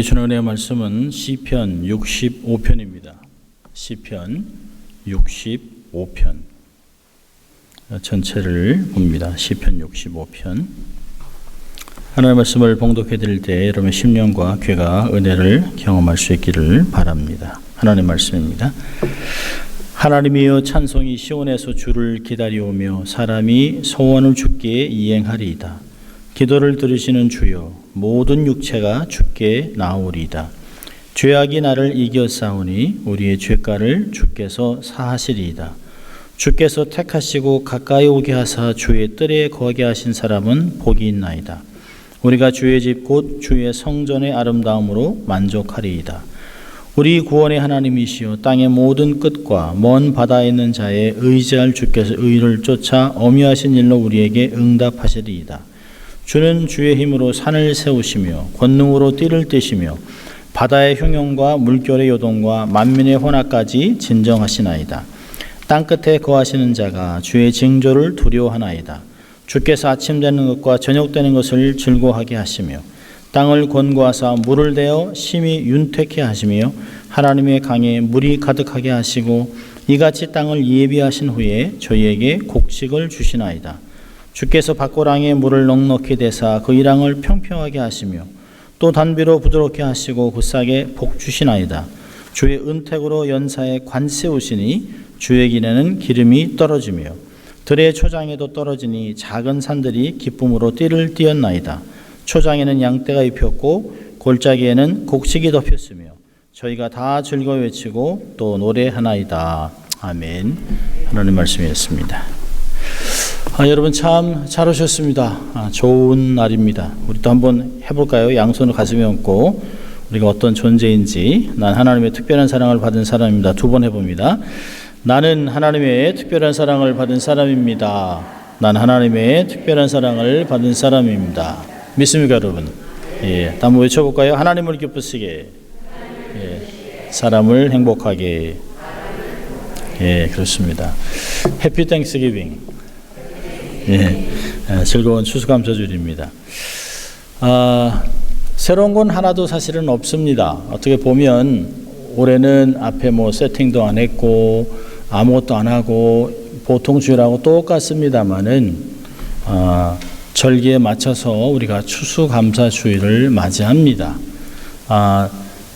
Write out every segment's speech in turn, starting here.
주는 은혜의 말씀은 시편 65편입니다. 시편 65편 전체를 봅니다. 시편 65편 하나님의 말씀을 봉독해 드릴 때 여러분의 심령과 귀가 은혜를 경험할 수 있기를 바랍니다. 하나님의 말씀입니다. 하나님이여 찬송이 시온에서 주를 기다려오며 사람이 소원을 주께 이행하리이다. 기도를 들으시는 주여 모든 육체가 주께 나오리이다. 죄악이 나를 이겨싸우니 우리의 죄가를 주께서 사하시리이다. 주께서 택하시고 가까이 오게 하사 주의 뜰에 거하게 하신 사람은 복이 있나이다. 우리가 주의 집 곧 주의 성전의 아름다움으로 만족하리이다. 우리 구원의 하나님이시여 땅의 모든 끝과 먼 바다에 있는 자의 의지할 주께서 의를 쫓아 엄위하신 일로 우리에게 응답하시리이다. 주는 주의 힘으로 산을 세우시며 권능으로 띠를 떼시며 바다의 흉용과 물결의 요동과 만민의 혼합까지 진정하시나이다. 땅끝에 거하시는 자가 주의 징조를 두려워하나이다. 주께서 아침 되는 것과 저녁 되는 것을 즐거워하게 하시며 땅을 권고하사 물을 대어 심히 윤택케 하시며 하나님의 강에 물이 가득하게 하시고 이같이 땅을 예비하신 후에 저희에게 곡식을 주시나이다. 주께서 밭고랑에 물을 넉넉히 대사 그 이랑을 평평하게 하시며 또 단비로 부드럽게 하시고 굿삭에 복 주시나이다. 주의 은택으로 연사에 관 세우시니 주의 길에는 기름이 떨어지며 들의 초장에도 떨어지니 작은 산들이 기쁨으로 띠를 띄었나이다. 초장에는 양떼가 입혔고 골짜기에는 곡식이 덮였으며 저희가 다 즐거워 외치고 또 노래하나이다. 아멘. 하나님 말씀이었습니다. 여러분 참 잘 오셨습니다. 좋은 날입니다. 우리 또 한번 해볼까요? 양손을 가슴에 얹고 우리가 어떤 존재인지 난 하나님의 특별한 사랑을 받은 사람입니다. 두 번 해봅니다. 나는 하나님의 특별한 사랑을 받은 사람입니다. 난 하나님의 특별한 사랑을 받은 사람입니다. 믿습니까 여러분? 예, 한번 외쳐볼까요? 하나님을 기쁘시게, 예, 사람을 행복하게. 예, 그렇습니다. 해피 땡스기빙. 예, 즐거운 추수감사주일입니다. 새로운 건 하나도 사실은 없습니다. 어떻게 보면 올해는 앞에 뭐 세팅도 안 했고 아무것도 안 하고 보통 주일하고 똑같습니다만은 절기에 맞춰서 우리가 추수감사주일을 맞이합니다.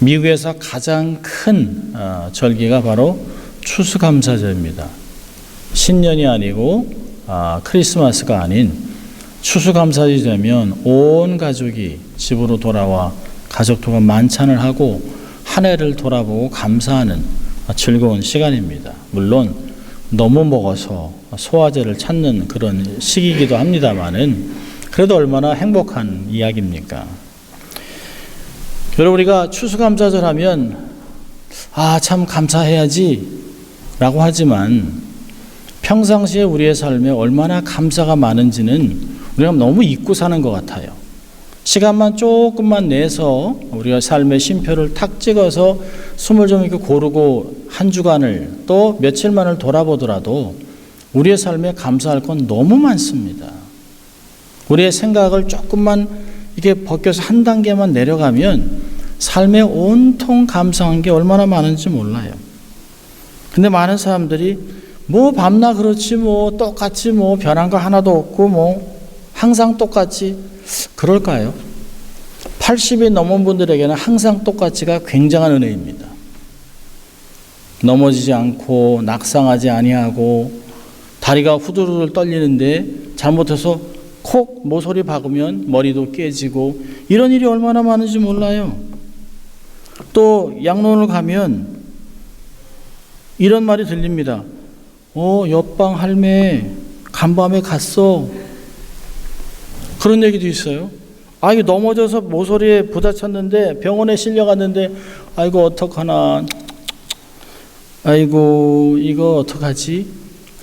미국에서 가장 큰 절기가 바로 추수감사절입니다. 신년이 아니고 크리스마스가 아닌 추수감사절이 되면 온 가족이 집으로 돌아와 가족들과 만찬을 하고 한 해를 돌아보고 감사하는 즐거운 시간입니다. 물론 너무 먹어서 소화제를 찾는 그런 시기이기도 합니다만은 그래도 얼마나 행복한 이야기입니까? 여러분 우리가 추수감사절 하면 참 감사해야지 라고 하지만 평상시에 우리의 삶에 얼마나 감사가 많은지는 우리가 너무 잊고 사는 것 같아요. 시간만 조금만 내서 우리가 삶의 쉼표를 탁 찍어서 숨을 좀 이렇게 고르고 한 주간을 또 며칠만을 돌아보더라도 우리의 삶에 감사할 건 너무 많습니다. 우리의 생각을 조금만 이렇게 벗겨서 한 단계만 내려가면 삶에 온통 감사한 게 얼마나 많은지 몰라요. 근데 많은 사람들이 뭐 밤낮 그렇지 뭐 똑같이 뭐 변한 거 하나도 없고 뭐 항상 똑같이 그럴까요? 80이 넘은 분들에게는 항상 똑같이가 굉장한 은혜입니다. 넘어지지 않고 낙상하지 아니하고 다리가 후들후들 떨리는데 잘못해서 콕 모서리 박으면 머리도 깨지고 이런 일이 얼마나 많은지 몰라요. 또 양론을 가면 이런 말이 들립니다. 옆방 할매 간밤에 갔어. 그런 얘기도 있어요. 이거 넘어져서 모서리에 부딪혔는데 병원에 실려갔는데 아이고 어떡하나. 아이고 이거 어떡하지?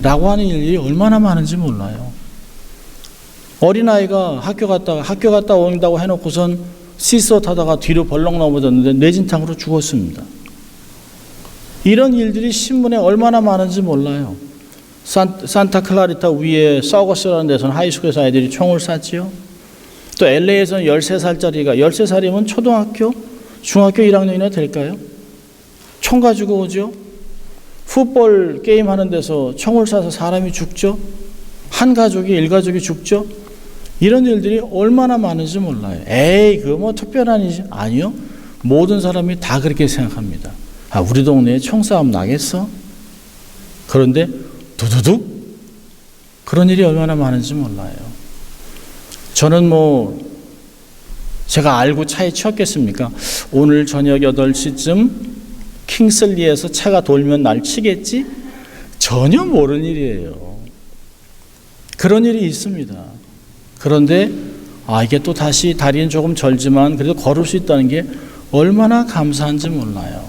라고 하는 일이 얼마나 많은지 몰라요. 어린아이가 학교 갔다 온다고 해놓고선 시소 타다가 뒤로 벌렁 넘어졌는데 뇌진탕으로 죽었습니다. 이런 일들이 신문에 얼마나 많은지 몰라요. 산타클라리타 위에 서거스라는 데서는 하이스쿨에서 아이들이 총을 쐈지요. 또 LA에서는 13살짜리가 13살이면 초등학교 중학교 1학년이나 될까요? 총 가지고 오죠. 풋볼 게임 하는 데서 총을 쏴서 사람이 죽죠. 한 가족이 일가족이 죽죠. 이런 일들이 얼마나 많은지 몰라요. 에이, 그거 뭐 특별한 일이지. 아니요. 모든 사람이 다 그렇게 생각합니다. 아, 우리 동네에 총싸움 나겠어? 그런데 두두둑? 그런 일이 얼마나 많은지 몰라요. 저는 제가 알고 차에 치였겠습니까? 오늘 저녁 8시쯤 킹슬리에서 차가 돌면 날 치겠지? 전혀 모르는 일이에요. 그런 일이 있습니다. 그런데 이게 또 다시 다리는 조금 절지만 그래도 걸을 수 있다는 게 얼마나 감사한지 몰라요.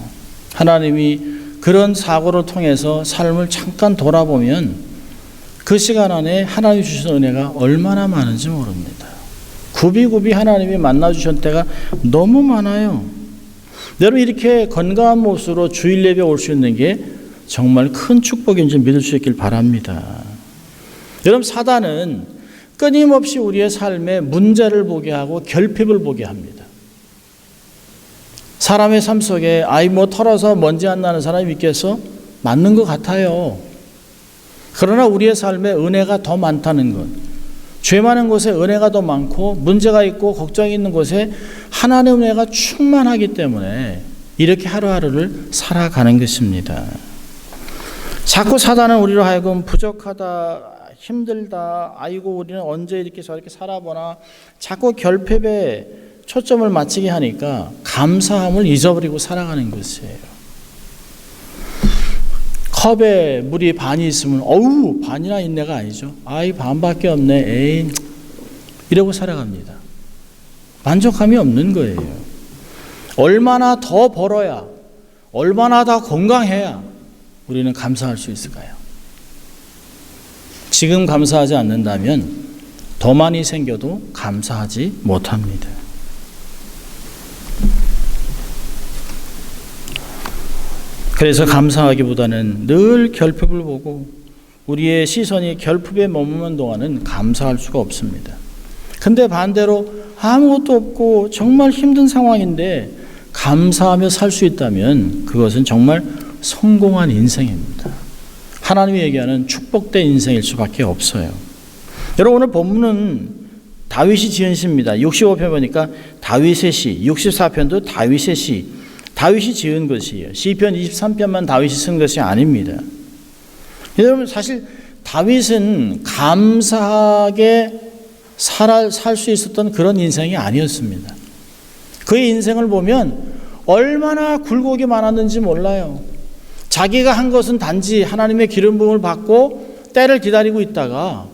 하나님이 그런 사고를 통해서 삶을 잠깐 돌아보면 그 시간 안에 하나님이 주신 은혜가 얼마나 많은지 모릅니다. 굽이굽이 하나님이 만나주신 때가 너무 많아요. 여러분, 이렇게 건강한 모습으로 주일 예배 올 수 있는 게 정말 큰 축복인지 믿을 수 있길 바랍니다. 여러분, 사단은 끊임없이 우리의 삶에 문제를 보게 하고 결핍을 보게 합니다. 사람의 삶 속에 털어서 먼지 안 나는 사람이 있겠어? 맞는 것 같아요. 그러나 우리의 삶에 은혜가 더 많다는 것, 죄 많은 곳에 은혜가 더 많고 문제가 있고 걱정이 있는 곳에 하나님의 은혜가 충만하기 때문에 이렇게 하루하루를 살아가는 것입니다. 자꾸 사단은 우리로 하여금 부족하다, 힘들다, 아이고 우리는 언제 이렇게 저렇게 살아보나, 자꾸 결핍에 초점을 맞추게 하니까 감사함을 잊어버리고 살아가는 것이에요. 컵에 물이 반이 있으면 어우 반이나 있네가 아니죠. 이 반밖에 없네. 에이, 이러고 살아갑니다. 만족함이 없는 거예요. 얼마나 더 벌어야, 얼마나 더 건강해야 우리는 감사할 수 있을까요? 지금 감사하지 않는다면 더 많이 생겨도 감사하지 못합니다. 그래서 감사하기보다는 늘 결핍을 보고 우리의 시선이 결핍에 머무는 동안은 감사할 수가 없습니다. 근데 반대로 아무것도 없고 정말 힘든 상황인데 감사하며 살 수 있다면 그것은 정말 성공한 인생입니다. 하나님이 얘기하는 축복된 인생일 수밖에 없어요. 여러분, 오늘 본문은 다윗이 지은 시입니다. 65편 보니까 다윗의 시, 64편도 다윗의 시, 다윗이 지은 것이에요. 시편 23편만 다윗이 쓴 것이 아닙니다. 여러분, 사실 다윗은 감사하게 살 수 있었던 그런 인생이 아니었습니다. 그의 인생을 보면 얼마나 굴곡이 많았는지 몰라요. 자기가 한 것은 단지 하나님의 기름 부음을 받고 때를 기다리고 있다가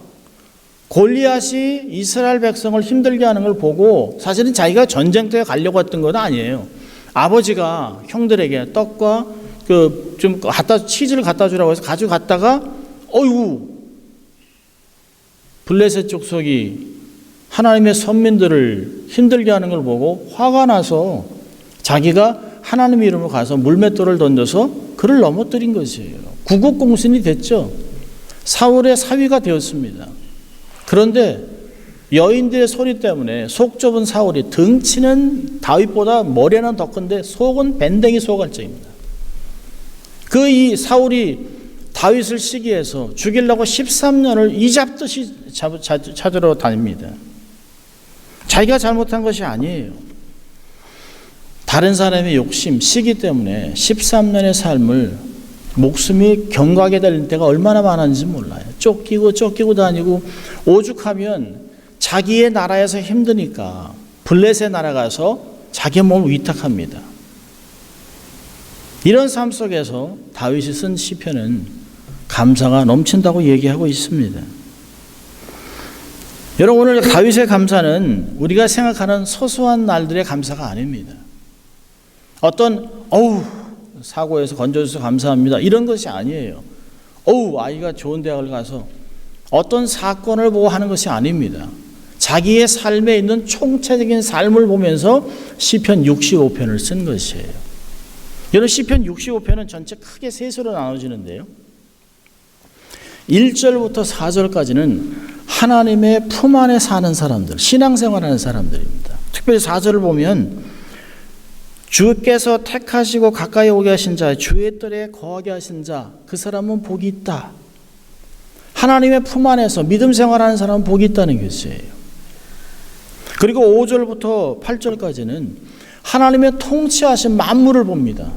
골리앗이 이스라엘 백성을 힘들게 하는 걸 보고 사실은 자기가 전쟁터에 가려고 했던 건 아니에요. 아버지가 형들에게 떡과 좀 치즈를 갖다 주라고 해서 가지고 갔다가 어이구, 블레셋 족속이 하나님의 선민들을 힘들게 하는 걸 보고 화가 나서 자기가 하나님의 이름으로 가서 물맷돌을 던져서 그를 넘어뜨린 것이에요. 구국공신이 됐죠. 사울의 사위가 되었습니다. 그런데 여인들의 소리 때문에 속 좁은 사울이 등치는 다윗보다 머리는 더 큰데 속은 밴댕이 소갈증입니다. 이 사울이 다윗을 시기해서 죽이려고 13년을 이잡듯이 찾으러 다닙니다. 자기가 잘못한 것이 아니에요. 다른 사람의 욕심, 시기 때문에 13년의 삶을 목숨이 경과하게 달린 때가 얼마나 많은지 몰라요. 쫓기고 다니고 오죽하면 자기의 나라에서 힘드니까 블레셋 나라 가서 자기 몸을 위탁합니다. 이런 삶 속에서 다윗이 쓴 시편은 감사가 넘친다고 얘기하고 있습니다. 여러분, 오늘 다윗의 감사는 우리가 생각하는 소소한 날들의 감사가 아닙니다. 어떤 사고에서 건져줘서 감사합니다 이런 것이 아니에요. 아이가 좋은 대학을 가서 어떤 사건을 보고 하는 것이 아닙니다. 자기의 삶에 있는 총체적인 삶을 보면서 시편 65편을 쓴 것이에요. 여러분, 시편 65편은 전체 크게 세 소로 나눠지는데요. 1절부터 4절까지는 하나님의 품 안에 사는 사람들, 신앙생활하는 사람들입니다. 특별히 4절을 보면 주께서 택하시고 가까이 오게 하신 자, 주의 뜰에 거하게 하신 자, 그 사람은 복이 있다. 하나님의 품 안에서 믿음 생활하는 사람은 복이 있다는 것이에요. 그리고 5절부터 8절까지는 하나님의 통치하신 만물을 봅니다.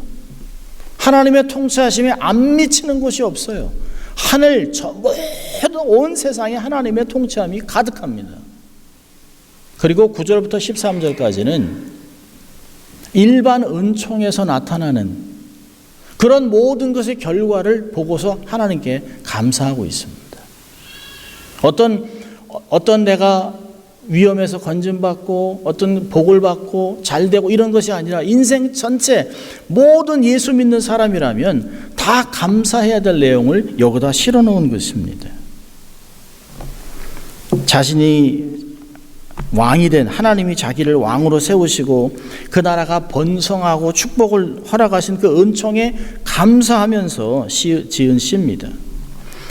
하나님의 통치하심에 안 미치는 곳이 없어요. 하늘 저 모든 온 세상에 하나님의 통치함이 가득합니다. 그리고 9절부터 13절까지는 일반 은총에서 나타나는 그런 모든 것의 결과를 보고서 하나님께 감사하고 있습니다. 어떤 내가 위험에서 건진받고 어떤 복을 받고 잘되고 이런 것이 아니라 인생 전체 모든 예수 믿는 사람이라면 다 감사해야 될 내용을 여기다 실어놓은 것입니다. 자신이 왕이 된 하나님이 자기를 왕으로 세우시고 그 나라가 번성하고 축복을 허락하신 그 은총에 감사하면서 지은 시입니다.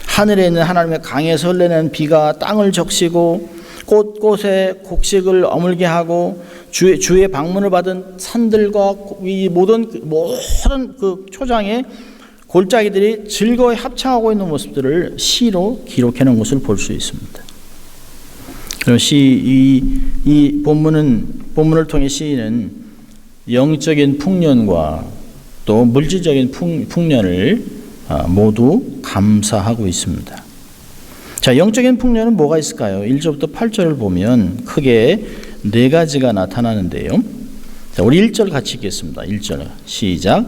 하늘에 있는 하나님의 강에서 흘러내는 비가 땅을 적시고 곳곳에 곡식을 어물게 하고 주의 방문을 받은 산들과 이 모든 그 초장의 골짜기들이 즐거이 합창하고 있는 모습들을 시로 기록해 놓은 것을 볼 수 있습니다. 그럼 이 본문을 통해 시인은 영적인 풍년과 또 물질적인 풍년을 모두 감사하고 있습니다. 자, 영적인 풍년은 뭐가 있을까요? 1절부터 8절을 보면 크게 네 가지가 나타나는데요. 자, 우리 1절 같이 읽겠습니다. 1절 시작.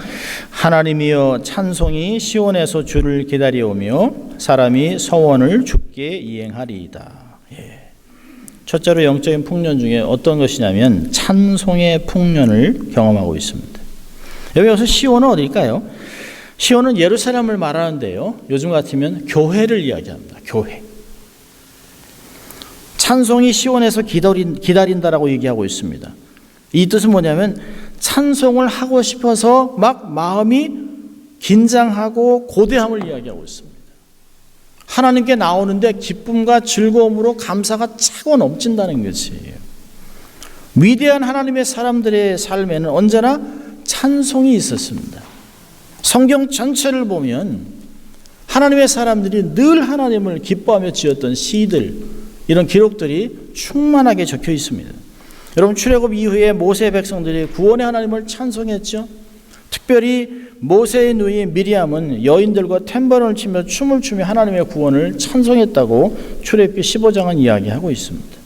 하나님이여 찬송이 시온에서 주를 기다려오며 사람이 서원을 주께 이행하리이다. 첫째로 영적인 풍년 중에 어떤 것이냐면 찬송의 풍년을 경험하고 있습니다. 여기서 시온은 어딜까요? 시온은 예루살렘을 말하는데요. 요즘 같으면 교회를 이야기합니다. 교회. 찬송이 시온에서 기다린다라고 얘기하고 있습니다. 이 뜻은 뭐냐면 찬송을 하고 싶어서 막 마음이 긴장하고 고대함을 이야기하고 있습니다. 하나님께 나오는데 기쁨과 즐거움으로 감사가 차고 넘친다는 것이에요. 위대한 하나님의 사람들의 삶에는 언제나 찬송이 있었습니다. 성경 전체를 보면 하나님의 사람들이 늘 하나님을 기뻐하며 지었던 시들, 이런 기록들이 충만하게 적혀 있습니다. 여러분, 출애굽 이후에 모세의 백성들이 구원의 하나님을 찬송했죠. 특별히 모세의 누이 미리암은 여인들과 탬버린을 치며 춤을 추며 하나님의 구원을 찬송했다고 출애굽기 15장은 이야기하고 있습니다.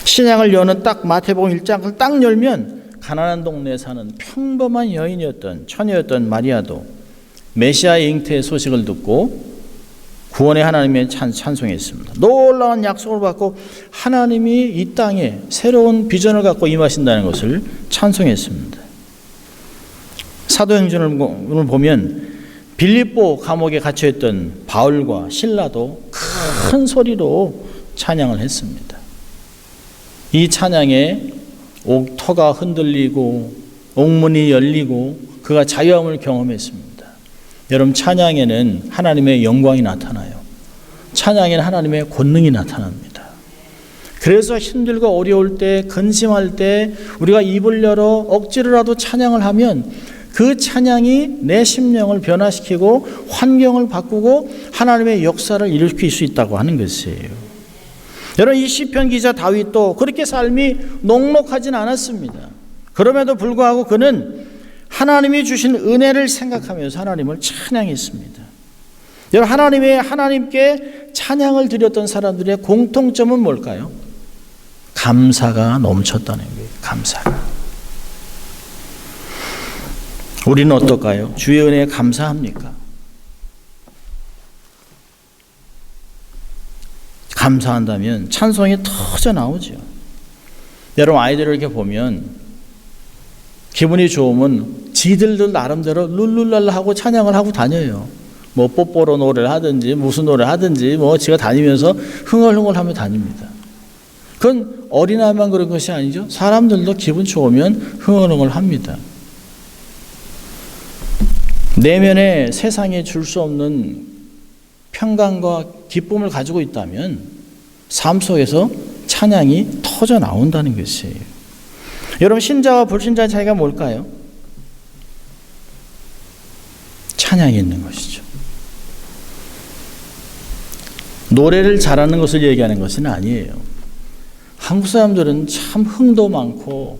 신약을 여는 딱 마태복음 1장을 딱 열면 가나안 동네에 사는 평범한 여인이었던 처녀였던 마리아도 메시아의 잉태의 소식을 듣고 구원의 하나님의 찬송했습니다. 놀라운 약속을 받고 하나님이 이 땅에 새로운 비전을 갖고 임하신다는 것을 찬송했습니다. 사도행전을 보면 빌립보 감옥에 갇혀있던 바울과 실라도 큰 소리로 찬양을 했습니다. 이 찬양에 옥터가 흔들리고 옥문이 열리고 그가 자유함을 경험했습니다. 여러분, 찬양에는 하나님의 영광이 나타나요. 찬양에는 하나님의 권능이 나타납니다. 그래서 힘들고 어려울 때, 근심할 때 우리가 입을 열어 억지로라도 찬양을 하면 그 찬양이 내 심령을 변화시키고 환경을 바꾸고 하나님의 역사를 일으킬 수 있다고 하는 것이에요. 여러분, 이 시편 기자 다윗도 그렇게 삶이 녹록하진 않았습니다. 그럼에도 불구하고 그는 하나님이 주신 은혜를 생각하면서 하나님을 찬양했습니다. 여러분, 하나님께 찬양을 드렸던 사람들의 공통점은 뭘까요? 감사가 넘쳤다는 거예요. 감사가. 우리는 어떨까요? 주의 은혜에 감사합니까? 감사한다면 찬송이 터져 나오죠. 여러분, 아이들을 이렇게 보면 기분이 좋으면 지들들 나름대로 룰룰랄라 하고 찬양을 하고 다녀요. 뭐 뽀뽀로 노래를 하든지 무슨 노래를 하든지 뭐 지가 다니면서 흥얼흥얼 하며 다닙니다. 그건 어린아이만 그런 것이 아니죠. 사람들도 기분 좋으면 흥얼흥얼 합니다. 내면에 세상에 줄 수 없는 평강과 기쁨을 가지고 있다면 삶 속에서 찬양이 터져 나온다는 것이에요. 여러분, 신자와 불신자의 차이가 뭘까요? 찬양이 있는 것이죠. 노래를 잘하는 것을 얘기하는 것은 아니에요. 한국 사람들은 참 흥도 많고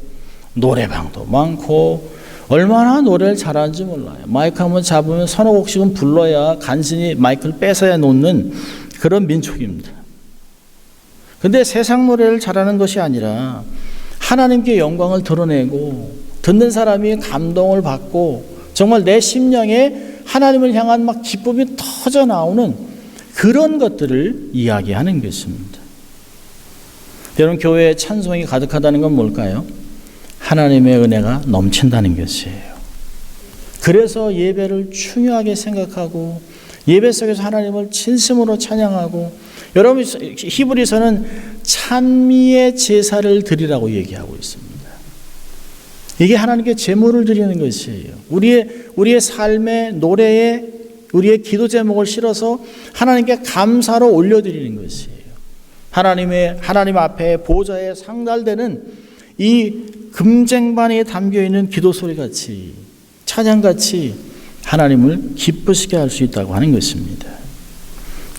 노래방도 많고 얼마나 노래를 잘하는지 몰라요. 마이크 한번 잡으면 서너 곡씩은 불러야 간신히 마이크를 뺏어야 놓는 그런 민족입니다. 근데 세상 노래를 잘하는 것이 아니라 하나님께 영광을 드러내고 듣는 사람이 감동을 받고 정말 내 심령에 하나님을 향한 막 기쁨이 터져 나오는 그런 것들을 이야기하는 것입니다. 여러분, 교회에 찬송이 가득하다는 건 뭘까요? 하나님의 은혜가 넘친다는 것이에요. 그래서 예배를 중요하게 생각하고 예배 속에서 하나님을 진심으로 찬양하고, 여러분, 히브리서는 찬미의 제사를 드리라고 얘기하고 있습니다. 이게 하나님께 제물을 드리는 것이에요. 우리의 삶의 노래에 우리의 기도 제목을 실어서 하나님께 감사로 올려드리는 것이에요. 하나님 앞에 보좌에 상달되는 이 금쟁반에 담겨있는 기도 소리같이, 찬양같이 하나님을 기쁘시게 할 수 있다고 하는 것입니다.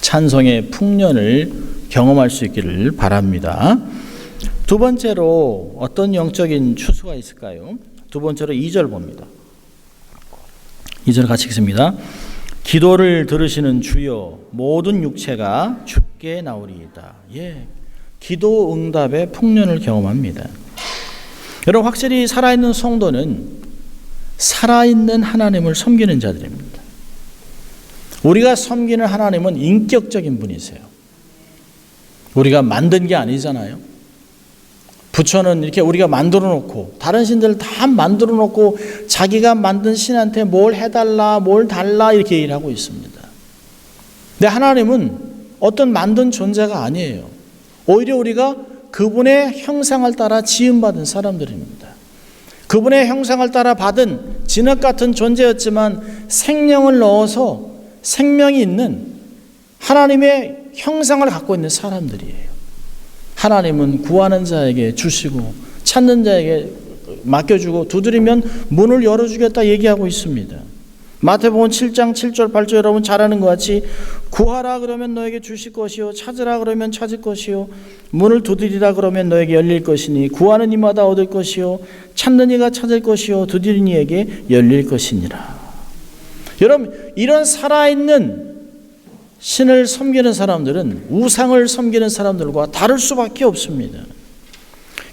찬송의 풍년을 경험할 수 있기를 바랍니다. 두 번째로 어떤 영적인 추수가 있을까요? 두 번째로 2절 봅니다. 2절 같이 읽습니다. 기도를 들으시는 주여 모든 육체가 주께 나오리이다. 예, 기도 응답의 풍년을 경험합니다. 여러분, 확실히 살아있는 성도는 살아있는 하나님을 섬기는 자들입니다. 우리가 섬기는 하나님은 인격적인 분이세요. 우리가 만든 게 아니잖아요. 부처는 이렇게 우리가 만들어 놓고 다른 신들 다 만들어 놓고 자기가 만든 신한테 뭘 해달라 뭘 달라 이렇게 얘기를 하고 있습니다. 근데 하나님은 어떤 만든 존재가 아니에요. 오히려 우리가 그분의 형상을 따라 지음받은 사람들입니다. 그분의 형상을 따라 받은 진흙 같은 존재였지만 생명을 넣어서 생명이 있는 하나님의 형상을 갖고 있는 사람들이에요. 하나님은 구하는 자에게 주시고 찾는 자에게 맡겨주고 두드리면 문을 열어주겠다 얘기하고 있습니다. 마태복음 7장 7절 8절 여러분 잘 아는 것 같이 구하라 그러면 너에게 주실 것이요 찾으라 그러면 찾을 것이요 문을 두드리라 그러면 너에게 열릴 것이니 구하는 이마다 얻을 것이요 찾는 이가 찾을 것이요 두드리는 이에게 열릴 것이니라. 여러분, 이런 살아있는 신을 섬기는 사람들은 우상을 섬기는 사람들과 다를 수밖에 없습니다.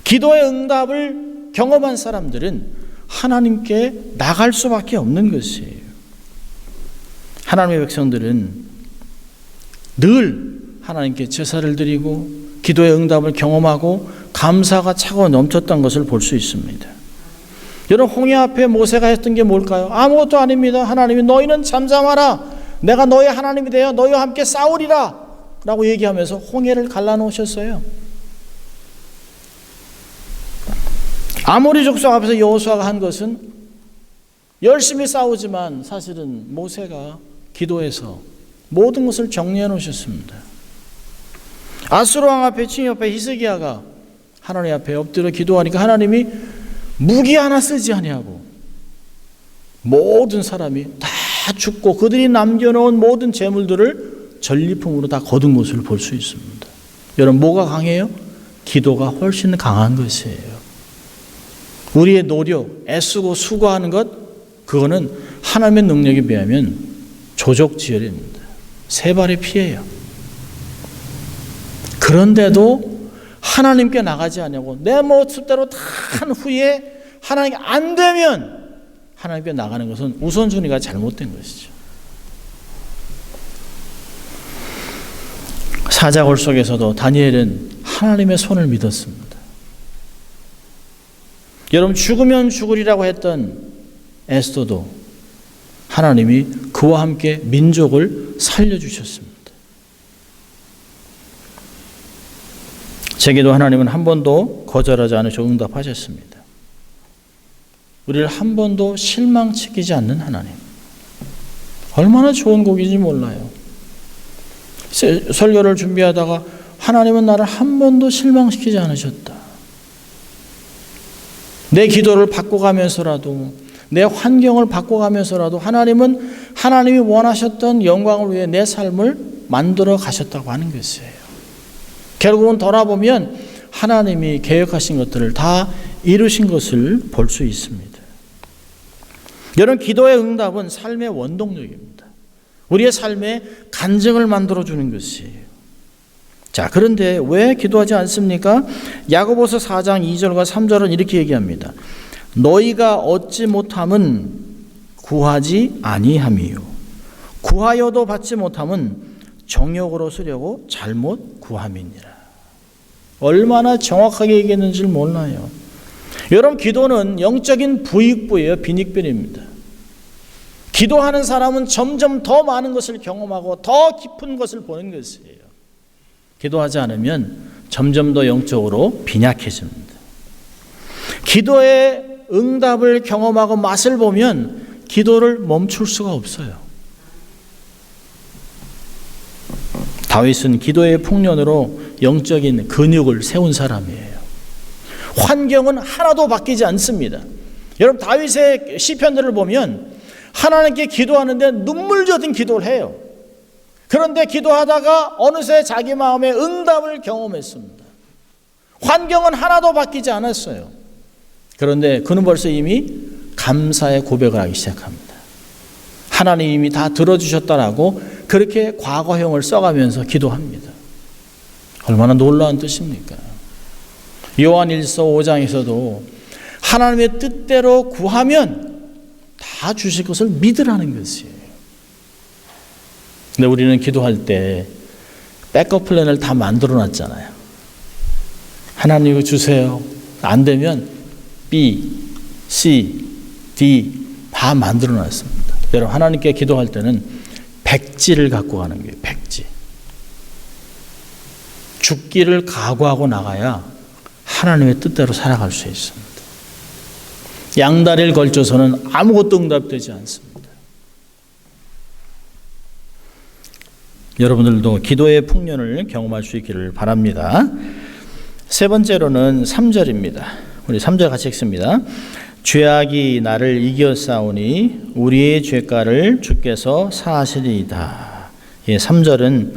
기도의 응답을 경험한 사람들은 하나님께 나갈 수밖에 없는 것이에요. 하나님의 백성들은 늘 하나님께 제사를 드리고 기도의 응답을 경험하고 감사가 차고 넘쳤던 것을 볼 수 있습니다. 여러분, 홍해 앞에 모세가 했던 게 뭘까요? 아무것도 아닙니다. 하나님이 너희는 잠잠하라. 내가 너희 하나님이 되어 너희와 함께 싸우리라 라고 얘기하면서 홍해를 갈라놓으셨어요. 아모리 족속 앞에서 여호수아가 한 것은 열심히 싸우지만 사실은 모세가 기도해서 모든 것을 정리해 놓으셨습니다. 아수르 왕 앞에 침입 앞에 히스기야가 하나님 앞에 엎드려 기도하니까 하나님이 무기 하나 쓰지 아니하고 모든 사람이 다 죽고 그들이 남겨놓은 모든 재물들을 전리품으로 다 거둔 것을 볼 수 있습니다. 여러분, 뭐가 강해요? 기도가 훨씬 강한 것이에요. 우리의 노력, 애쓰고 수고하는 것, 그거는 하나님의 능력에 비하면 조족지혈입니다. 세 발의 피예요. 그런데도 하나님께 나가지 않냐고 내 모습대로 다 한 후에 하나님께 안 되면 하나님께 나가는 것은 우선순위가 잘못된 것이죠. 사자굴 속에서도 다니엘은 하나님의 손을 믿었습니다. 여러분, 죽으면 죽으리라고 했던 에스더도 하나님이 그와 함께 민족을 살려주셨습니다. 제게도 하나님은 한 번도 거절하지 않으시고 응답하셨습니다. 우리를 한 번도 실망시키지 않는 하나님. 얼마나 좋은 곡인지 몰라요. 설교를 준비하다가 하나님은 나를 한 번도 실망시키지 않으셨다. 내 기도를 바꿔가면서라도, 내 환경을 바꿔가면서라도 하나님은 하나님이 원하셨던 영광을 위해 내 삶을 만들어 가셨다고 하는 것이에요. 결국은 돌아보면 하나님이 계획하신 것들을 다 이루신 것을 볼 수 있습니다. 여러분, 기도의 응답은 삶의 원동력입니다. 우리의 삶에 간증을 만들어주는 것이에요. 자, 그런데 왜 기도하지 않습니까? 야고보서 4장 2절과 3절은 이렇게 얘기합니다. 너희가 얻지 못함은 구하지 아니함이요 구하여도 받지 못함은 정욕으로 쓰려고 잘못 구함이니라. 얼마나 정확하게 얘기했는지 몰라요. 여러분, 기도는 영적인 부익부예요. 빈익빈입니다. 기도하는 사람은 점점 더 많은 것을 경험하고 더 깊은 것을 보는 것이에요. 기도하지 않으면 점점 더 영적으로 빈약해집니다. 기도의 응답을 경험하고 맛을 보면 기도를 멈출 수가 없어요. 다윗은 기도의 풍년으로 영적인 근육을 세운 사람이에요. 환경은 하나도 바뀌지 않습니다. 여러분, 다윗의 시편들을 보면 하나님께 기도하는데 눈물 젖은 기도를 해요. 그런데 기도하다가 어느새 자기 마음의 응답을 경험했습니다. 환경은 하나도 바뀌지 않았어요. 그런데 그는 벌써 이미 감사의 고백을 하기 시작합니다. 하나님이 이미 다 들어주셨다라고 그렇게 과거형을 써가면서 기도합니다. 얼마나 놀라운 뜻입니까? 요한일서 5장에서도 하나님의 뜻대로 구하면 다 주실 것을 믿으라는 것이에요. 근데 우리는 기도할 때 백업 플랜을 다 만들어 놨잖아요. 하나님 이거 주세요. 안 되면 B, C, D 다 만들어 놨습니다. 여러분, 하나님께 기도할 때는 백지를 갖고 가는 거예요. 백지. 죽기를 각오하고 나가야 하나님의 뜻대로 살아갈 수 있습니다. 양다리를 걸쳐서는 아무것도 응답되지 않습니다. 여러분들도 기도의 풍년을 경험할 수 있기를 바랍니다. 세 번째로는 3절입니다. 우리 3절 같이 읽습니다. 죄악이 나를 이겨싸우니 우리의 죄가를 주께서 사하시리이다. 3절은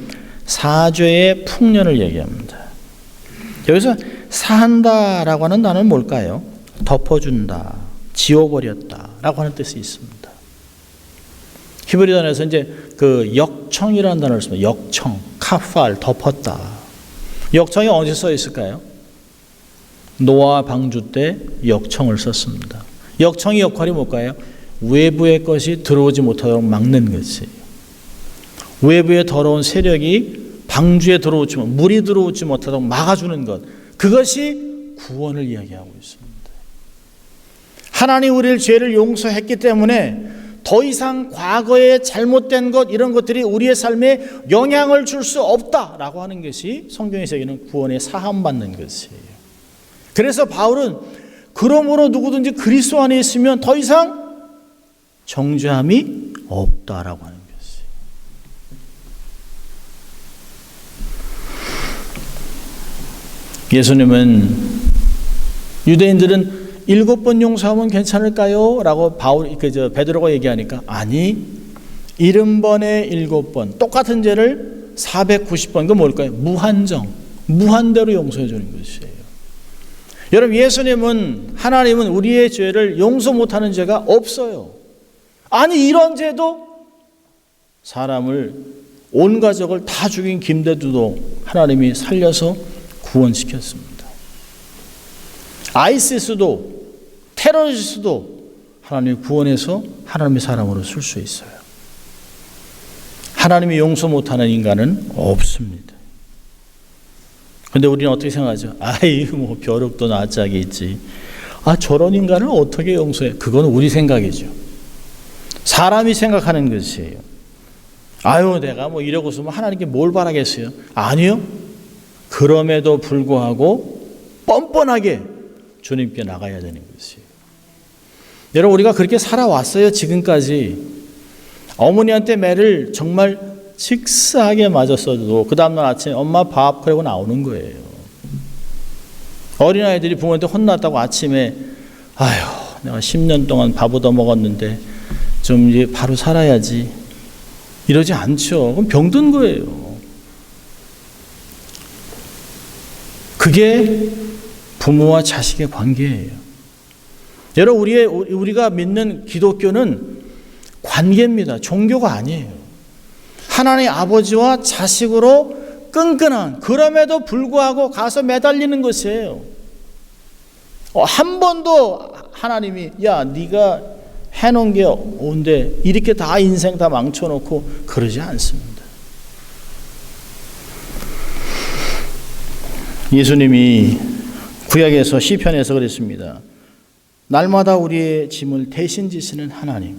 사죄의 풍년을 얘기합니다. 여기서 사한다라고 하는 단어는 뭘까요? 덮어준다, 지워버렸다라고 하는 뜻이 있습니다. 히브리 단어에서 이제 그 역청이라는 단어를 씁니다. 역청, 카팔, 덮었다. 역청이 언제 써 있을까요? 노아 방주 때 역청을 썼습니다. 역청의 역할이 뭘까요? 외부의 것이 들어오지 못하도록 막는 것이에요. 외부의 더러운 세력이 방주에 들어오지 못, 물이 들어오지 못하도록 막아주는 것, 그것이 구원을 이야기하고 있습니다. 하나님 우리를 죄를 용서했기 때문에 더 이상 과거에 잘못된 것, 이런 것들이 우리의 삶에 영향을 줄 수 없다라고 하는 것이 성경에서 얘기하는 구원의 사함받는 것이에요. 그래서 바울은 그러므로 누구든지 그리스도 안에 있으면 더 이상 정죄함이 없다라고 하는 것이에요. 예수님은 유대인들은 7번 용서하면 괜찮을까요? 라고 베드로가 얘기하니까 아니, 70번에 7번 똑같은 죄를 490번, 그 뭘까요? 무한대로 용서해 주는 것이에요. 여러분, 예수님은, 하나님은 우리의 죄를 용서 못하는 죄가 없어요. 아니, 이런 죄도 사람을, 온 가족을 다 죽인 김대두도 하나님이 살려서 구원시켰습니다. 아이시스도, 테러리스트도 하나님이 구원해서 하나님의 사람으로 쓸 수 있어요. 하나님이 용서 못하는 인간은 없습니다. 그런데 우리는 어떻게 생각하죠? 뭐 벼룩도 낯짝이 있지. 저런 인간을 어떻게 용서해? 그건 우리 생각이죠. 사람이 생각하는 것이에요. 내가 뭐 이러고서 하나님께 뭘 바라겠어요? 아니요. 그럼에도 불구하고 뻔뻔하게 주님께 나가야 되는 것이에요. 여러분, 우리가 그렇게 살아왔어요. 지금까지. 어머니한테 매를 정말 식사하게 맞았어도 그 다음날 아침에 엄마 밥 그러고 나오는 거예요. 어린아이들이 부모한테 혼났다고 아침에 아휴, 내가 10년 동안 밥 얻어 먹었는데 좀 이제 바로 살아야지. 이러지 않죠. 그럼 병든 거예요. 그게 부모와 자식의 관계예요. 여러분, 우리가 믿는 기독교는 관계입니다. 종교가 아니에요. 하나님 아버지와 자식으로 끈끈한, 그럼에도 불구하고 가서 매달리는 것이에요. 한 번도 하나님이 야 네가 해놓은 게 온데 이렇게 다 인생 다 망쳐놓고 그러지 않습니다. 예수님이 구약에서 시편에서 그랬습니다. 날마다 우리의 짐을 대신 지시는 하나님.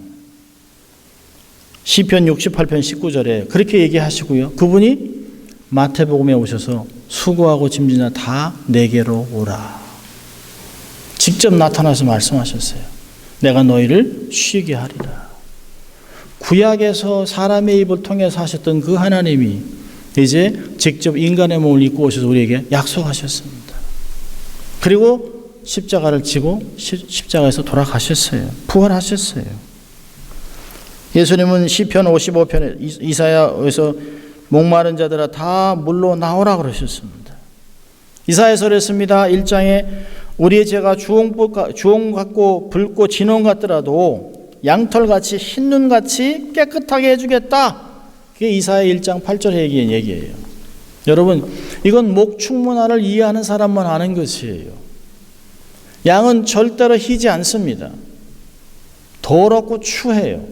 시편 68편 19절에 그렇게 얘기하시고요. 그분이 마태복음에 오셔서 수고하고 짐진 자 다 내게로 오라. 직접 나타나서 말씀하셨어요. 내가 너희를 쉬게 하리라. 구약에서 사람의 입을 통해서 하셨던 그 하나님이 이제 직접 인간의 몸을 입고 오셔서 우리에게 약속하셨습니다. 그리고 십자가를 지고 십자가에서 돌아가셨어요. 부활하셨어요. 예수님은 시편 55편에 이사야에서 목마른 자들아 다 물로 나오라 그러셨습니다. 이사야서 그랬습니다. 1장에 우리의 죄가 주홍 같고 붉고 진홍 같더라도 양털같이 흰눈같이 깨끗하게 해주겠다. 그게 이사야 1장 8절에 얘기한 얘기예요. 여러분, 이건 목축문화를 이해하는 사람만 아는 것이에요. 양은 절대로 희지 않습니다. 더럽고 추해요.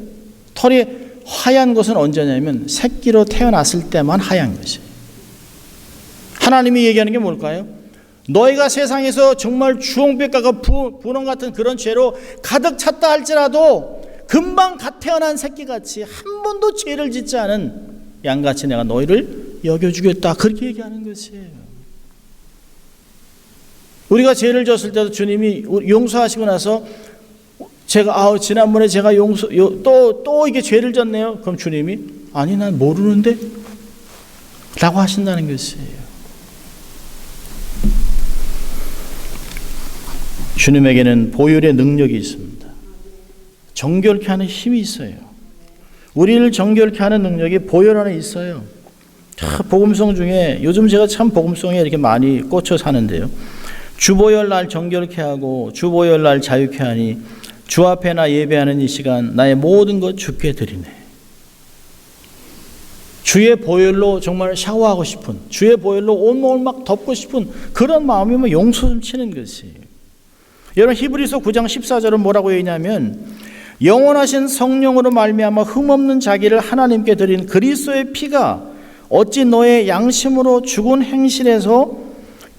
털이 하얀 것은 언제냐면 새끼로 태어났을 때만 하얀 것이에요. 하나님이 얘기하는 게 뭘까요? 너희가 세상에서 정말 주홍빛과 분홍 같은 그런 죄로 가득 찼다 할지라도 금방 갓 태어난 새끼같이 한 번도 죄를 짓지 않은 양같이 내가 너희를 여겨주겠다. 그렇게 얘기하는 것이에요. 우리가 죄를 졌을 때도 주님이 용서하시고 나서 제가 지난번에 제가 또 이게 죄를 졌네요. 그럼 주님이 아니 난 모르는데 라고 하신다는 것이에요. 주님에게는 보혈의 능력이 있습니다. 정결케 하는 힘이 있어요. 우리를 정결케 하는 능력이 보혈 안에 있어요. 복음송 중에 요즘 제가 참 복음송에 이렇게 많이 꽂혀 사는데요. 주보혈 날 정결케 하고 주보혈 날 자유케 하니 주 앞에 나 예배하는 이 시간 나의 모든 것 주께 드리네. 주의 보혈로 정말 샤워하고 싶은, 주의 보혈로 온몸을 막 덮고 싶은 그런 마음이면 용서 좀 치는 것이에요. 여러분, 히브리서 9장 14절은 뭐라고 얘기냐면 영원하신 성령으로 말미암아 흠없는 자기를 하나님께 드린 그리스도의 피가 어찌 너의 양심으로 죽은 행실에서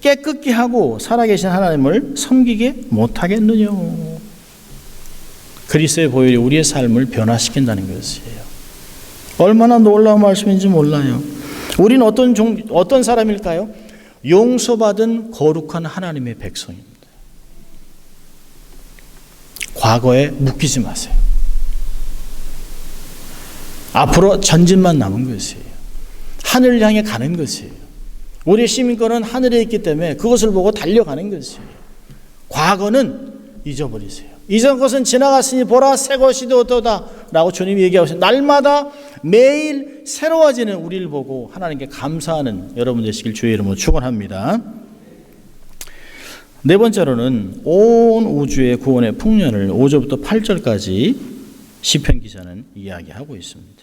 깨끗게 하고 살아계신 하나님을 섬기게 못하겠느냐. 그리스도의 보혈이 우리의 삶을 변화시킨다는 것이에요. 얼마나 놀라운 말씀인지 몰라요. 우리는 어떤 사람일까요? 용서받은 거룩한 하나님의 백성입니다. 과거에 묶이지 마세요. 앞으로 전진만 남은 것이에요. 하늘을 향해 가는 것이에요. 우리의 시민권은 하늘에 있기 때문에 그것을 보고 달려가는 것이에요. 과거는 잊어버리세요. 이전 것은 지나갔으니 보라 새 것이 되었도다 라고 주님이 얘기하고 날마다 매일 새로워지는 우리를 보고 하나님께 감사하는 여러분 되시길 주의 이름으로 축원합니다. 네 번째로는 온 우주의 구원의 풍년을 5절부터 8절까지 시편 기자는 이야기하고 있습니다.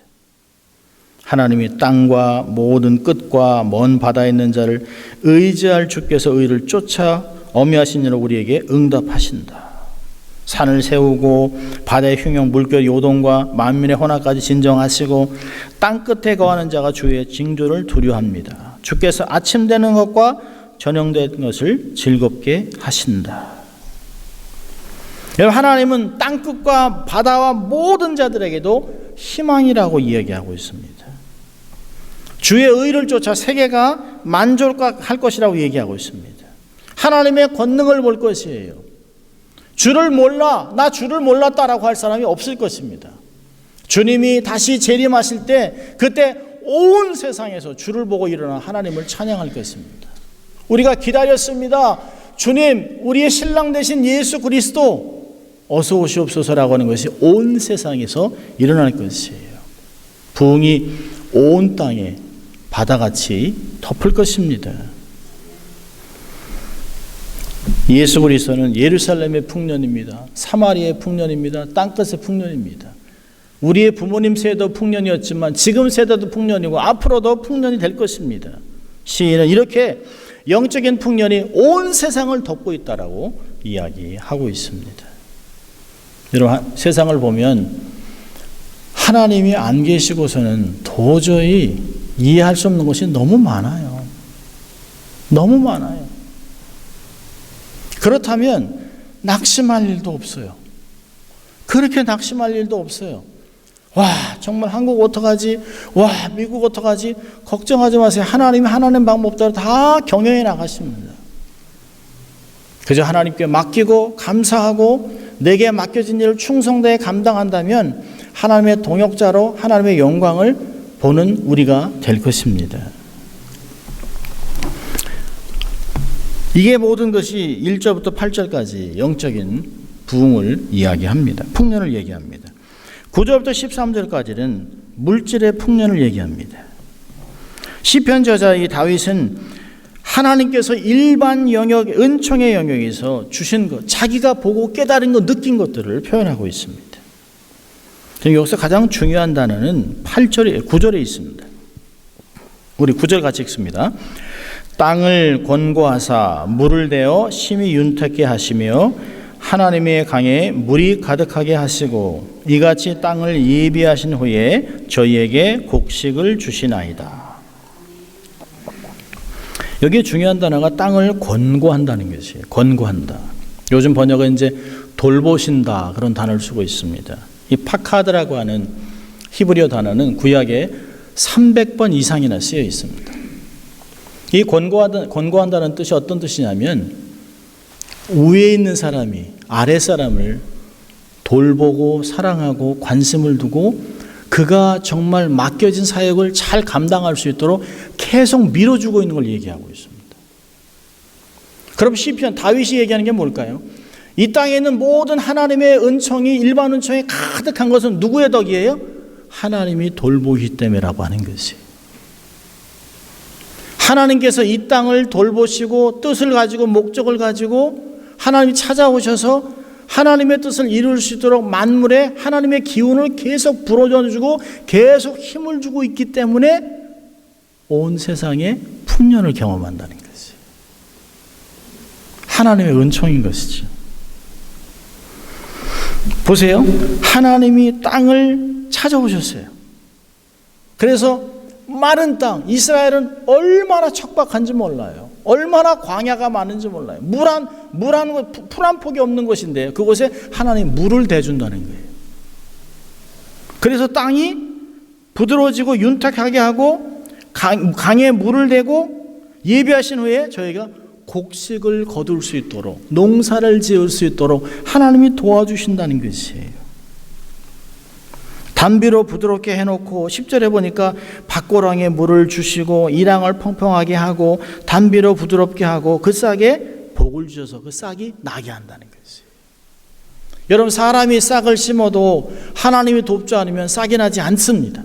하나님이 땅과 모든 끝과 먼 바다에 있는 자를 의지할 주께서 의를 쫓아 어미하신 이로 우리에게 응답하신다. 산을 세우고 바다의 흉형 물결 요동과 만민의 혼합까지 진정하시고 땅끝에 거하는 자가 주의 징조를 두려워합니다. 주께서 아침 되는 것과 저녁 되는 것을 즐겁게 하신다. 여러분, 하나님은 땅끝과 바다와 모든 자들에게도 희망이라고 이야기하고 있습니다. 주의 의를 쫓아 세계가 만족할 것이라고 얘기하고 있습니다. 하나님의 권능을 볼 것이에요. 주를 몰라, 나 주를 몰랐다라고 할 사람이 없을 것입니다. 주님이 다시 재림하실 때 그때 온 세상에서 주를 보고 일어나 하나님을 찬양할 것입니다. 우리가 기다렸습니다. 주님, 우리의 신랑 되신 예수 그리스도 어서 오시옵소서라고 하는 것이 온 세상에서 일어날 것이에요. 부흥이 온 땅에 바다같이 덮을 것입니다. 예수 그리스도는 예루살렘의 풍년입니다. 사마리아의 풍년입니다. 땅끝의 풍년입니다. 우리의 부모님 세대도 풍년이었지만 지금 세대도 풍년이고 앞으로도 풍년이 될 것입니다. 시인은 이렇게 영적인 풍년이 온 세상을 덮고 있다라고 이야기하고 있습니다. 여러분, 세상을 보면 하나님이 안 계시고서는 도저히 이해할 수 없는 것이 너무 많아요. 너무 많아요. 그렇다면 낙심할 일도 없어요. 그렇게 낙심할 일도 없어요. 와, 정말 한국 어떡하지? 와, 미국 어떡하지? 걱정하지 마세요. 하나님이 하나님 방법대로 다 경영해 나가십니다. 그저 하나님께 맡기고 감사하고 내게 맡겨진 일을 충성되게 감당한다면 하나님의 동역자로 하나님의 영광을 보는 우리가 될 것입니다. 이게 모든 것이 1절부터 8절까지 영적인 부흥을 이야기합니다. 풍년을 얘기합니다. 9절부터 13절까지는 물질의 풍년을 얘기합니다. 시편 저자 이 다윗은 하나님께서 일반 영역, 은총의 영역에서 주신 것, 자기가 보고 깨달은 것, 느낀 것들을 표현하고 있습니다. 여기서 가장 중요한 단어는 9절에 있습니다. 우리 9절 같이 읽습니다. 땅을 권고하사 물을 대어 심히 윤택게 하시며 하나님의 강에 물이 가득하게 하시고 이같이 땅을 예비하신 후에 저희에게 곡식을 주시나이다. 여기에 중요한 단어가 땅을 권고한다는 것이에요. 권고한다. 요즘 번역은 이제 돌보신다 그런 단어를 쓰고 있습니다. 이 파카드라고 하는 히브리어 단어는 구약에 300번 이상이나 쓰여 있습니다. 이 권고한다는 뜻이 어떤 뜻이냐면 위에 있는 사람이 아래 사람을 돌보고 사랑하고 관심을 두고 그가 정말 맡겨진 사역을 잘 감당할 수 있도록 계속 밀어주고 있는 걸 얘기하고 있습니다. 그럼 시편 다윗이 얘기하는 게 뭘까요? 이 땅에 있는 모든 하나님의 은총이 일반 은총이 가득한 것은 누구의 덕이에요? 하나님이 돌보기 때문이라고 하는 것이. 하나님께서 이 땅을 돌보시고 뜻을 가지고 목적을 가지고 하나님이 찾아오셔서 하나님의 뜻을 이룰 수 있도록 만물에 하나님의 기운을 계속 불어넣어주고 계속 힘을 주고 있기 때문에 온 세상에 풍년을 경험한다는 것이 하나님의 은총인 것이죠. 보세요. 하나님이 땅을 찾아오셨어요. 그래서 마른 땅, 이스라엘은 얼마나 척박한지 몰라요. 얼마나 광야가 많은지 몰라요. 풀 한 폭이 없는 곳인데 그곳에 하나님 물을 대준다는 거예요. 그래서 땅이 부드러워지고 윤택하게 하고 강에 물을 대고 예비하신 후에 저희가 곡식을 거둘 수 있도록 농사를 지을 수 있도록 하나님이 도와주신다는 것이에요. 단비로 부드럽게 해놓고 10절에 보니까 밭고랑에 물을 주시고 이랑을 평평하게 하고 단비로 부드럽게 하고 그 싹에 복을 주셔서 그 싹이 나게 한다는 것이에요. 여러분, 사람이 싹을 심어도 하나님이 돕지 않으면 싹이 나지 않습니다.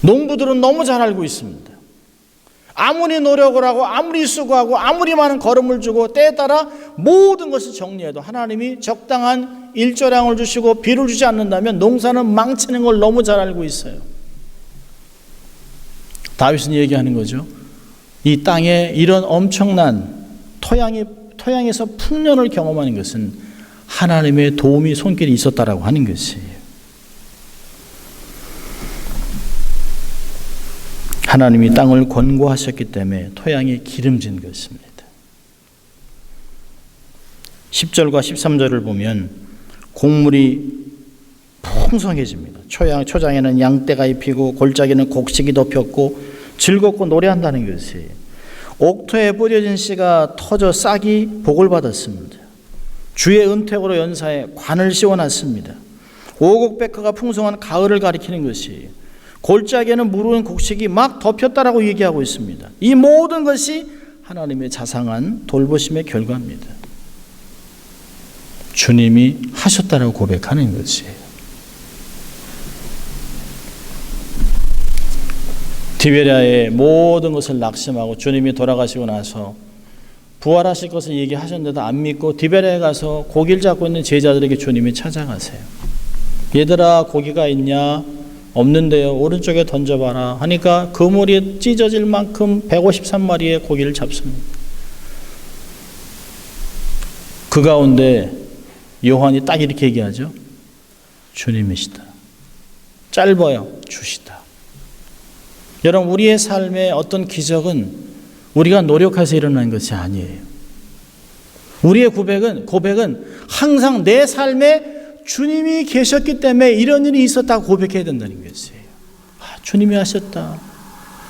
농부들은 너무 잘 알고 있습니다. 아무리 노력을 하고 아무리 수고하고 아무리 많은 걸음을 주고 때에 따라 모든 것을 정리해도 하나님이 적당한 일조량을 주시고 비를 주지 않는다면 농사는 망치는 걸 너무 잘 알고 있어요. 다윗은 얘기하는 거죠. 이 땅에 이런 엄청난 토양에서 풍년을 경험하는 것은 하나님의 도움이 손길이 있었다라고 하는 것이에요. 하나님이 땅을 권고하셨기 때문에 토양이 기름진 것입니다. 10절과 13절을 보면 곡물이 풍성해집니다. 초장에는 양떼가 입히고 골짜기는 곡식이 덮였고 즐겁고 노래한다는 것이 옥토에 뿌려진 씨가 터져 싹이 복을 받았습니다. 주의 은택으로 연사해 관을 씌워놨습니다. 오곡백화가 풍성한 가을을 가리키는 것이 골짜기에는 무르는 곡식이 막 덮였다라고 얘기하고 있습니다. 이 모든 것이 하나님의 자상한 돌보심의 결과입니다. 주님이 하셨다라고 고백하는 것이에요. 디베랴의 모든 것을 낙심하고 주님이 돌아가시고 나서 부활하실 것을 얘기하셨는데도 안 믿고 디베랴에 가서 고기를 잡고 있는 제자들에게 주님이 찾아가세요. 얘들아, 고기가 있냐? 없는데요. 오른쪽에 던져봐라 하니까 그물이 찢어질 만큼 153마리의 고기를 잡습니다. 그 가운데 요한이 딱 이렇게 얘기하죠. 주님이시다. 짧아요. 주시다. 여러분, 우리의 삶의 어떤 기적은 우리가 노력해서 일어나는 것이 아니에요. 우리의 고백은 항상 내 삶에 주님이 계셨기 때문에 이런 일이 있었다고 고백해야 된다는 것이에요. 주님이 하셨다.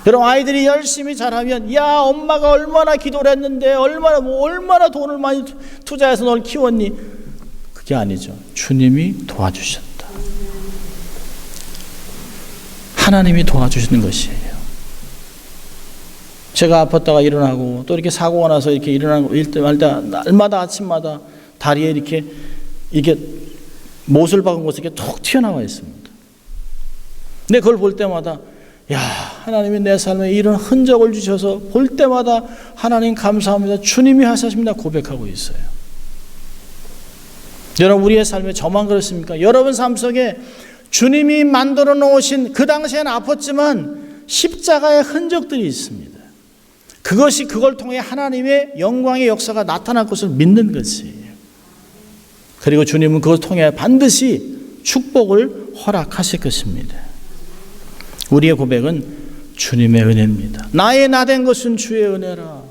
여러분, 아이들이 열심히 잘하면 야, 엄마가 얼마나 기도를 했는데 얼마나 돈을 많이 투자해서 널 키웠니? 그게 아니죠. 주님이 도와주셨다. 하나님이 도와주시는 것이에요. 제가 아팠다가 일어나고 또 이렇게 사고가 나서 이렇게 일어나고 날마다 아침마다 다리에 이렇게 못을 박은 곳에 이렇게 툭 튀어나와 있습니다. 근데 그걸 볼 때마다 야, 하나님이 내 삶에 이런 흔적을 주셔서 볼 때마다 하나님 감사합니다. 주님이 하셨습니다. 고백하고 있어요. 여러분, 우리의 삶에 저만 그렇습니까? 여러분 삶 속에 주님이 만들어 놓으신, 그 당시에는 아팠지만 십자가의 흔적들이 있습니다. 그걸 통해 하나님의 영광의 역사가 나타날 것을 믿는 것이에요. 그리고 주님은 그것을 통해 반드시 축복을 허락하실 것입니다. 우리의 고백은 주님의 은혜입니다. 나의 나된 것은 주의 은혜라.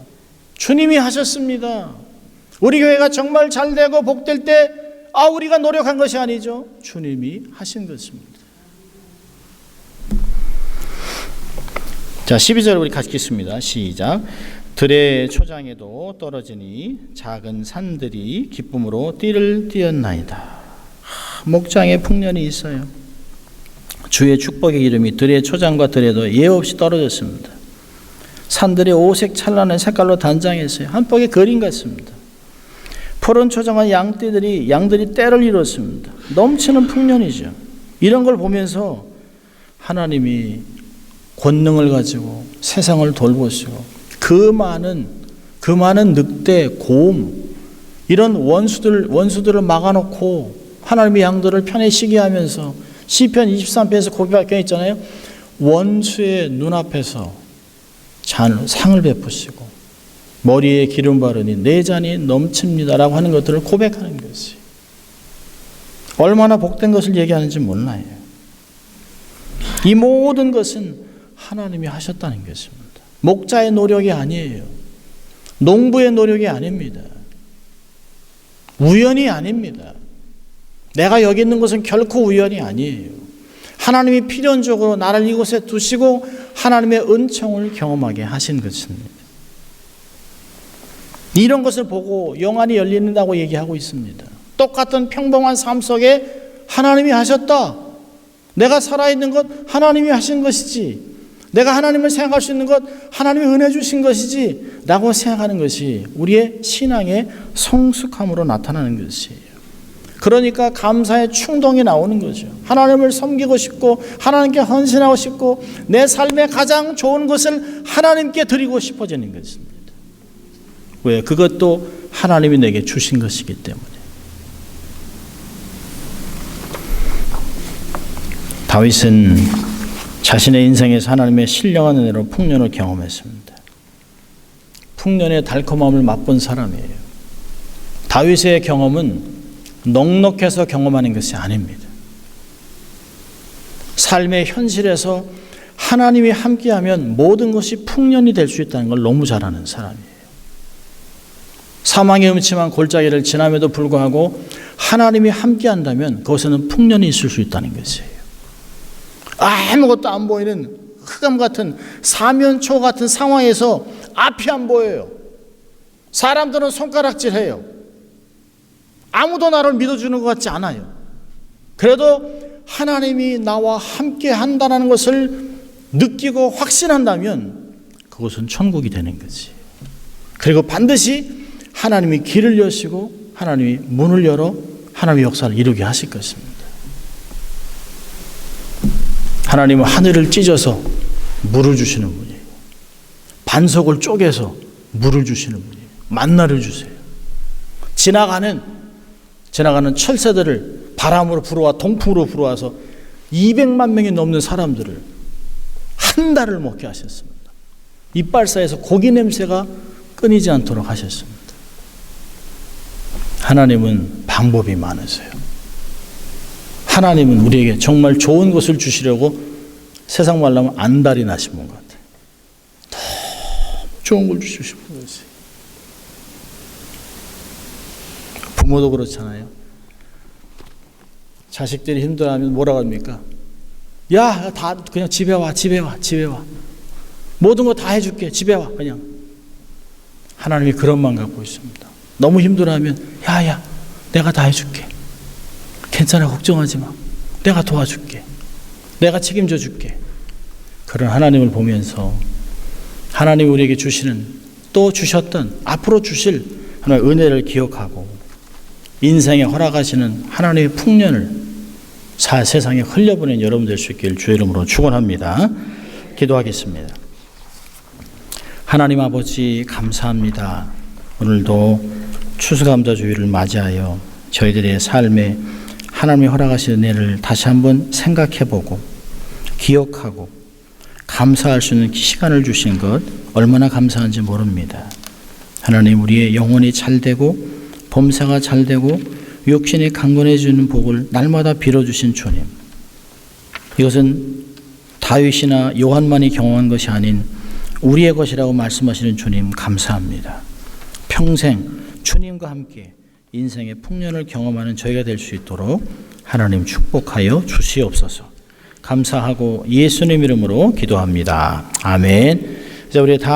주님이 하셨습니다. 우리 교회가 정말 잘되고 복될 때 우리가 노력한 것이 아니죠. 주님이 하신 것입니다. 자, 12절 우리 같이 읽습니다. 시작. 들의 초장에도 떨어지니 작은 산들이 기쁨으로 띠를 띄었나이다. 목장에 풍년이 있어요. 주의 축복의 이름이 들의 초장과 들에도 예 없이 떨어졌습니다. 산들이 오색 찬란한 색깔로 단장했어요. 한 폭의 그림 같습니다. 푸른 초장과 양들이 때를 이뤘습니다. 넘치는 풍년이죠. 이런 걸 보면서 하나님이 권능을 가지고 세상을 돌보시고 그 많은 늑대, 곰 이런 원수들을 막아놓고 하나님의 양들을 편히 쉬게 하면서 시편 23편에서 고백해 있잖아요. 원수의 눈앞에서 상을 베푸시고 머리에 기름 바르니 내 잔이 넘칩니다라고 하는 것들을 고백하는 것이 얼마나 복된 것을 얘기하는지 몰라요. 이 모든 것은 하나님이 하셨다는 것입니다. 목자의 노력이 아니에요. 농부의 노력이 아닙니다. 우연이 아닙니다. 내가 여기 있는 것은 결코 우연이 아니에요. 하나님이 필연적으로 나를 이곳에 두시고 하나님의 은총을 경험하게 하신 것입니다. 이런 것을 보고 영안이 열린다고 얘기하고 있습니다. 똑같은 평범한 삶 속에 하나님이 하셨다. 내가 살아있는 것 하나님이 하신 것이지, 내가 하나님을 생각할 수 있는 것 하나님이 은혜 주신 것이지 라고 생각하는 것이 우리의 신앙의 성숙함으로 나타나는 것이에요. 그러니까 감사의 충동이 나오는 거죠. 하나님을 섬기고 싶고 하나님께 헌신하고 싶고 내 삶의 가장 좋은 것을 하나님께 드리고 싶어지는 것입니다. 왜? 그것도 하나님이 내게 주신 것이기 때문에. 다윗은 자신의 인생에서 하나님의 신령한 은혜로 풍년을 경험했습니다. 풍년의 달콤함을 맛본 사람이에요. 다윗의 경험은 넉넉해서 경험하는 것이 아닙니다. 삶의 현실에서 하나님이 함께하면 모든 것이 풍년이 될 수 있다는 걸 너무 잘 아는 사람이에요. 사망의 음침한 골짜기를 지남에도 불구하고 하나님이 함께한다면 그것에는 풍년이 있을 수 있다는 것이에요. 아무것도 안 보이는 흑암 같은 사면초 같은 상황에서 앞이 안 보여요. 사람들은 손가락질해요. 아무도 나를 믿어주는 것 같지 않아요. 그래도 하나님이 나와 함께 한다는 것을 느끼고 확신한다면 그것은 천국이 되는 거지. 그리고 반드시 하나님이 길을 여시고 하나님이 문을 열어 하나님의 역사를 이루게 하실 것입니다. 하나님은 하늘을 찢어서 물을 주시는 분이에요. 반석을 쪼개서 물을 주시는 분이에요. 만나를 주세요. 지나가는 철새들을 바람으로 불어와 동풍으로 불어와서 200만 명이 넘는 사람들을 한 달을 먹게 하셨습니다. 이빨 사이에서 고기 냄새가 끊이지 않도록 하셨습니다. 하나님은 방법이 많으세요. 하나님은 우리에게 정말 좋은 것을 주시려고 세상 말로 하면 안달이 나신 분 같아요. 너무 좋은 걸 주시고 계세요. 부모도 그렇잖아요. 자식들이 힘들어하면 뭐라고 합니까? 야, 다 그냥 집에 와. 모든 거 다 해줄게. 집에 와. 그냥. 하나님이 그런 마음 갖고 있습니다. 너무 힘들어하면 야, 내가 다 해줄게. 괜찮아, 걱정하지 마. 내가 도와줄게. 내가 책임져 줄게. 그런 하나님을 보면서 하나님이 우리에게 주시는, 또 주셨던, 앞으로 주실 하나님의 은혜를 기억하고 인생에 허락하시는 하나님의 풍년을 세상에 흘려보낸 여러분 될 수 있기를 주의 이름으로 축원합니다. 기도하겠습니다. 하나님 아버지 감사합니다. 오늘도 추수감사주의를 맞이하여 저희들의 삶에 하나님이 허락하신 은혜를 다시 한번 생각해보고 기억하고 감사할 수 있는 시간을 주신 것 얼마나 감사한지 모릅니다. 하나님, 우리의 영혼이 잘되고 범사가 잘되고 육신이 강건해지는 복을 날마다 빌어주신 주님, 이것은 다윗이나 요한만이 경험한 것이 아닌 우리의 것이라고 말씀하시는 주님 감사합니다. 평생 주님과 함께 인생의 풍년을 경험하는 저희가 될 수 있도록 하나님 축복하여 주시옵소서. 감사하고 예수님 이름으로 기도합니다. 아멘. 이제 우리 다